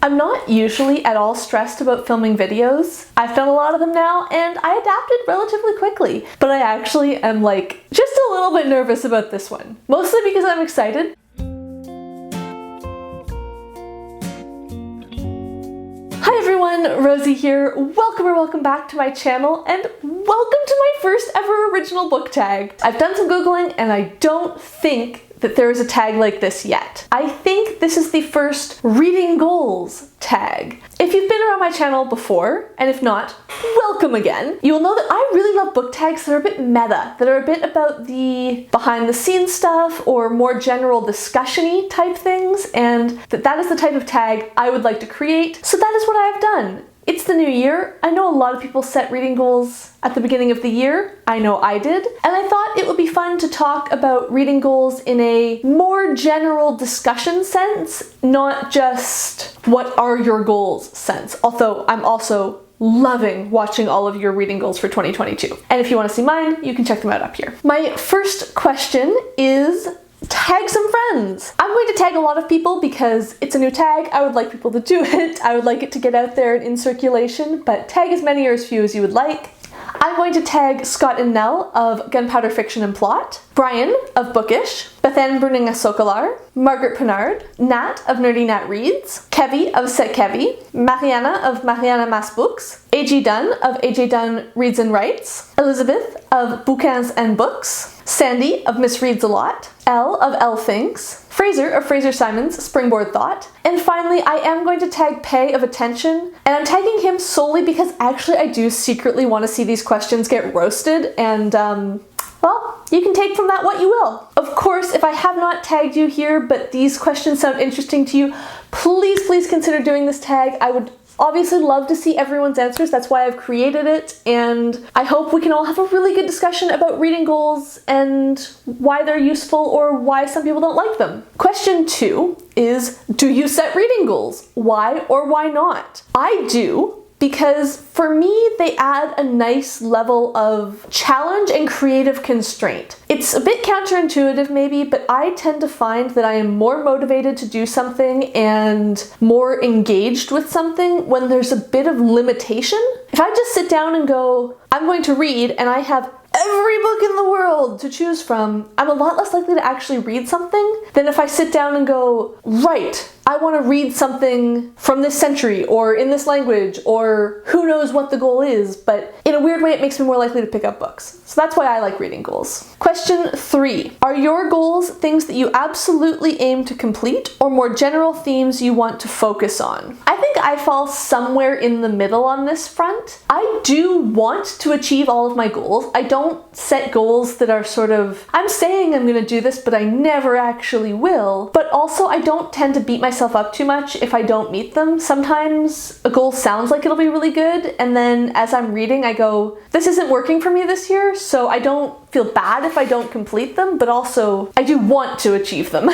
I'm not usually at all stressed about filming videos. I've done a lot of them now and I adapted relatively quickly, but I actually am like just a little bit nervous about this one. Mostly because I'm excited. Hi everyone, Rosie here. Welcome back to my channel and welcome to my first ever original book tag. I've done some Googling and I don't think that there is a tag like this yet. I think this is the first reading goals tag. If you've been around my channel before, and if not, welcome again. You will know that I really love book tags that are a bit meta, that are a bit about the behind the scenes stuff or more general discussion-y type things, and that is the type of tag I would like to create. So that is what I have done. It's the new year. I know a lot of people set reading goals at the beginning of the year. I know I did. And I thought it would be fun to talk about reading goals in a more general discussion sense, not just what are your goals sense. Although I'm also loving watching all of your reading goals for 2022. And if you want to see mine, you can check them out up here. My first question is tag some friends. I'm going to tag a lot of people because it's a new tag. I would like people to do it. I would like it to get out there and in circulation, but tag as many or as few as you would like. I'm going to tag Scott and Nell of Gunpowder Fiction and Plot, Brian of Bookish, Bethan Bruninga Sokolar, Margaret Pinard, Nat of Nerdy Nat Reads, Kevy of Set Kevy, Mariana of Mariana Mas Books, AJ Dunn of AJ Dunn Reads and Writes, Elizabeth of Bouquins and Books, Sandy of Miss Reads a Lot, Elle of Elle Thinks, Fraser of Fraser Simon's Springboard Thought, and finally I am going to tag Pay of Attention, and I'm tagging him solely because actually I do secretly want to see these questions get roasted, and well, you can take from that what you will. Of course, if I have not tagged you here, but these questions sound interesting to you, please consider doing this tag. I would obviously love to see everyone's answers. That's why I've created it, and I hope we can all have a really good discussion about reading goals and why they're useful or why some people don't like them. Question 2 is, do you set reading goals? Why or why not? I do, because for me, they add a nice level of challenge and creative constraint. It's a bit counterintuitive maybe, but I tend to find that I am more motivated to do something and more engaged with something when there's a bit of limitation. If I just sit down and go, I'm going to read, and I have every book in the world to choose from, I'm a lot less likely to actually read something than if I sit down and go, right, I want to read something from this century or in this language or who knows what the goal is, but in a weird way it makes me more likely to pick up books. So that's why I like reading goals. Question 3. Are your goals things that you absolutely aim to complete or more general themes you want to focus on? I think I fall somewhere in the middle on this front. I do want to achieve all of my goals. I don't set goals that are sort of, I'm saying I'm going to do this, but I never actually will. But also I don't tend to beat myself up too much if I don't meet them. Sometimes a goal sounds like it'll be really good, and then as I'm reading I go, this isn't working for me this year, so I don't feel bad if I don't complete them, but also I do want to achieve them.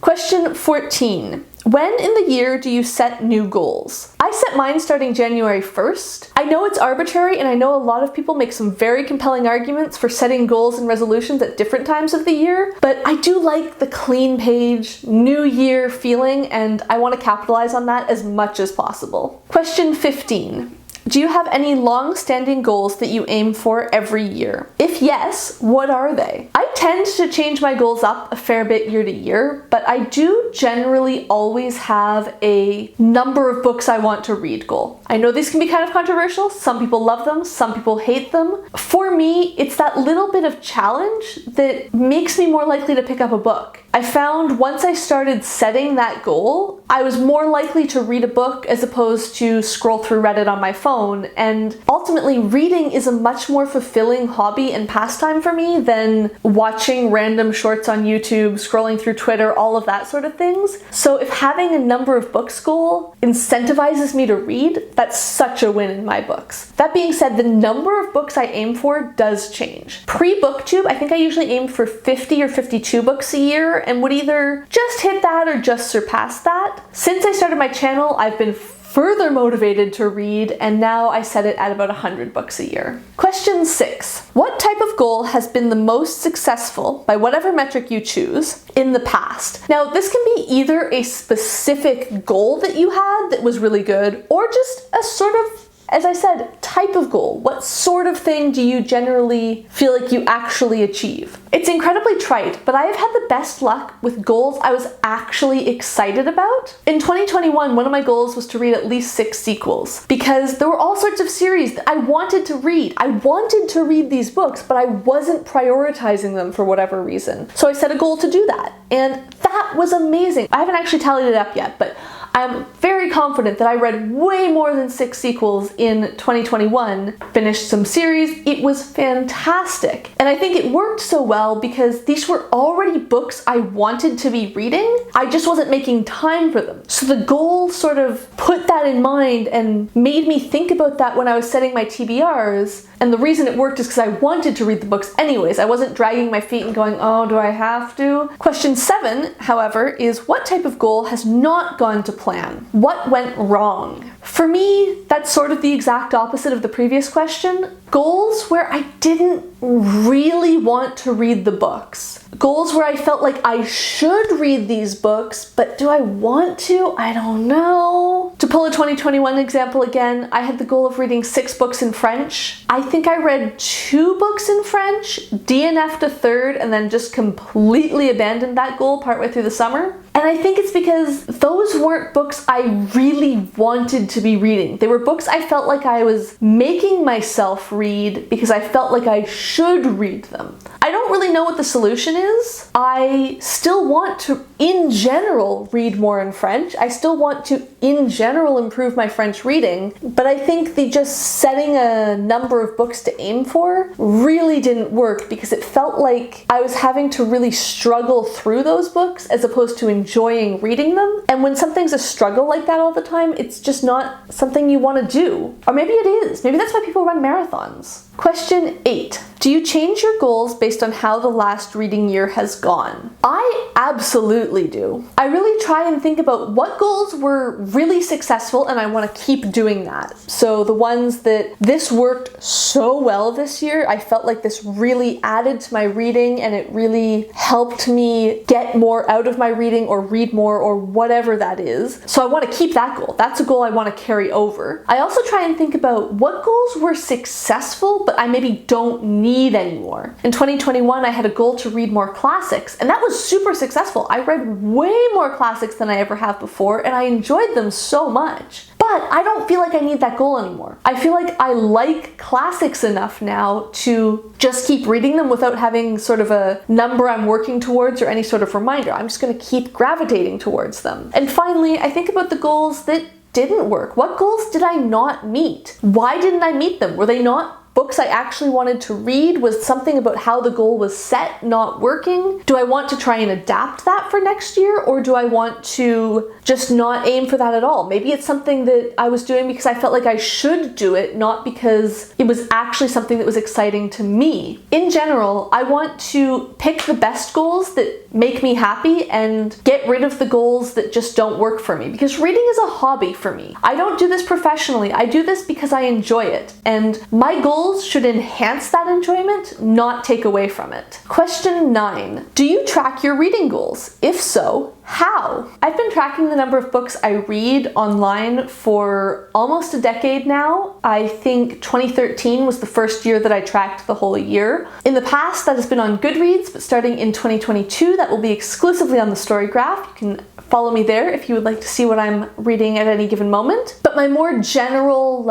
Question 14. When in the year do you set new goals? I set mine starting January 1st. I know it's arbitrary, and I know a lot of people make some very compelling arguments for setting goals and resolutions at different times of the year, but I do like the clean page, new year feeling, and I want to capitalize on that as much as possible. Question 15. Do you have any long-standing goals that you aim for every year? If yes, what are they? I tend to change my goals up a fair bit year to year, but I do generally always have a number of books I want to read goal. I know these can be kind of controversial. Some people love them, some people hate them. For me, it's that little bit of challenge that makes me more likely to pick up a book. I found once I started setting that goal, I was more likely to read a book as opposed to scroll through Reddit on my phone, and ultimately reading is a much more fulfilling hobby and pastime for me than watching random shorts on YouTube, scrolling through Twitter, all of that sort of things. So if having a number of books goal incentivizes me to read, that's such a win in my books. That being said, the number of books I aim for does change. Pre-Booktube, I think I usually aimed for 50 or 52 books a year and would either just hit that or just surpass that. Since I started my channel, I've been further motivated to read, and now I set it at about 100 books a year. Question 6. What type of goal has been the most successful, by whatever metric you choose, in the past? Now, this can be either a specific goal that you had that was really good, or just a sort of, as I said, type of goal. What sort of thing do you generally feel like you actually achieve? It's incredibly trite, but I have had the best luck with goals I was actually excited about. In 2021, one of my goals was to read at least 6 sequels, because there were all sorts of series that I wanted to read. I wanted to read these books, but I wasn't prioritizing them for whatever reason. So I set a goal to do that, and that was amazing. I haven't actually tallied it up yet, but I'm very confident that I read way more than 6 sequels in 2021, finished some series. It was fantastic. And I think it worked so well because these were already books I wanted to be reading. I just wasn't making time for them. So the goal sort of put that in mind and made me think about that when I was setting my TBRs. And the reason it worked is because I wanted to read the books anyways. I wasn't dragging my feet and going, oh, do I have to? Question 7, however, is what type of goal has not gone to plan? What went wrong? For me, that's sort of the exact opposite of the previous question. Goals where I didn't really want to read the books. Goals where I felt like I should read these books, but do I want to? I don't know. To pull a 2021 example again, I had the goal of reading 6 books in French. I think I read 2 books in French, DNF'd a third, and then just completely abandoned that goal partway through the summer. And I think it's because those weren't books I really wanted to be reading. They were books I felt like I was making myself read because I felt like I should read them. I don't really know what the solution is. I still want to, in general, read more in French. I still want to, in general, improve my French reading. But I think the just setting a number of books to aim for really didn't work because it felt like I was having to really struggle through those books as opposed to enjoying reading them. And when something's a struggle like that all the time, it's just not something you want to do. Or maybe it is. Maybe that's why people run marathons. Question 8. Do you change your goals based on how the last reading year has gone? I absolutely do. I really try and think about what goals were really successful and I want to keep doing that. So the ones that this worked so well this year, I felt like this really added to my reading and it really helped me get more out of my reading or read more or whatever that is. So I want to keep that goal. That's a goal I want to carry over. I also try and think about what goals were successful but I maybe don't need anymore. In 2021, I had a goal to read more classics, and that was super successful. I read way more classics than I ever have before, and I enjoyed them so much. But I don't feel like I need that goal anymore. I feel like I like classics enough now to just keep reading them without having sort of a number I'm working towards or any sort of reminder. I'm just going to keep gravitating towards them. And finally, I think about the goals that didn't work. What goals did I not meet? Why didn't I meet them? Were they not books I actually wanted to read? Was something about how the goal was set not working? Do I want to try and adapt that for next year, or do I want to just not aim for that at all? Maybe it's something that I was doing because I felt like I should do it, not because it was actually something that was exciting to me. In general, I want to pick the best goals that make me happy and get rid of the goals that just don't work for me, because reading is a hobby for me. I don't do this professionally. I do this because I enjoy it, and my goals should enhance that enjoyment, not take away from it. Question 9. Do you track your reading goals? If so, how? I've been tracking the number of books I read online for almost a decade now. I think 2013 was the first year that I tracked the whole year. In the past, that has been on Goodreads, but starting in 2022, that will be exclusively on the Storygraph. You can follow me there if you would like to see what I'm reading at any given moment. But my more general,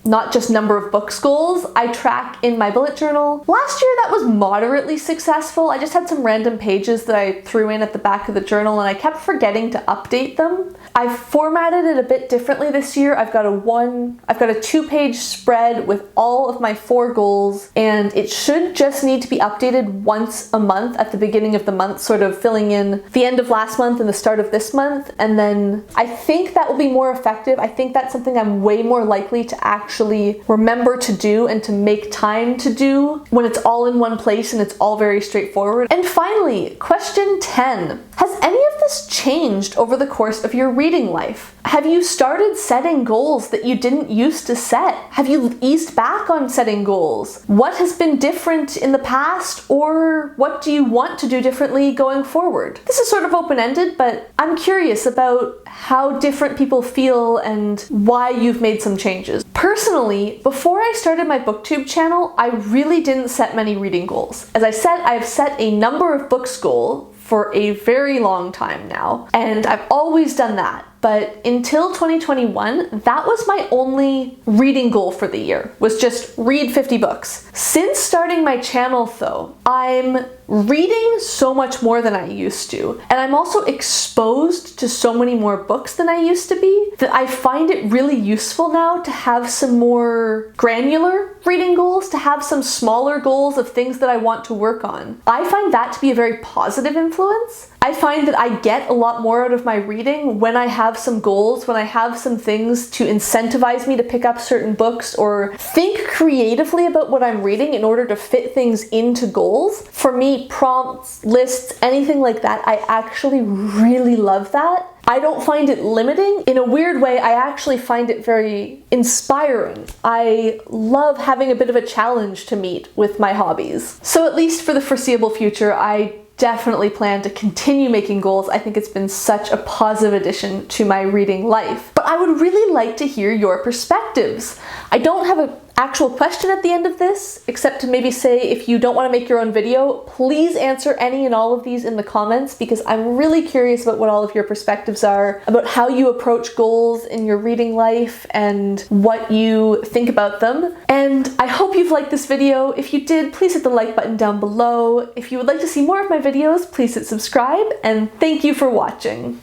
not just number of books goals, I track in my bullet journal. Last year that was moderately successful. I just had some random pages that I threw in at the back of the journal and I kept forgetting to update them. I've formatted it a bit differently this year. I've got a 2-page spread with all of my 4 goals, and it should just need to be updated once a month at the beginning of the month, sort of filling in the end of last month and the start of this month. And then I think that will be more effective. I think that's something I'm way more likely to actually actually remember to do and to make time to do when it's all in one place and it's all very straightforward. And finally, question 10. Has any of this changed over the course of your reading life? Have you started setting goals that you didn't used to set? Have you eased back on setting goals? What has been different in the past, or what do you want to do differently going forward? This is sort of open-ended, but I'm curious about how different people feel and why you've made some changes. Personally, before I started my Booktube channel, I really didn't set many reading goals. As I said, I've set a number of books goal for a very long time now, and I've always done that. But until 2021, that was my only reading goal for the year, was just read 50 books. Since starting my channel though, I'm reading so much more than I used to, and I'm also exposed to so many more books than I used to be, that I find it really useful now to have some more granular reading goals, to have some smaller goals of things that I want to work on. I find that to be a very positive influence. I find that I get a lot more out of my reading when I have some goals, when I have some things to incentivize me to pick up certain books or think creatively about what I'm reading in order to fit things into goals. For me, prompts, lists, anything like that, I actually really love that. I don't find it limiting. In a weird way, I actually find it very inspiring. I love having a bit of a challenge to meet with my hobbies. So at least for the foreseeable future, I definitely plan to continue making goals. I think it's been such a positive addition to my reading life. But I would really like to hear your perspectives. I don't have an actual question at the end of this, except to maybe say if you don't want to make your own video, please answer any and all of these in the comments, because I'm really curious about what all of your perspectives are, about how you approach goals in your reading life and what you think about them. And I hope you've liked this video. If you did, please hit the like button down below. If you would like to see more of my videos, please hit subscribe, and thank you for watching.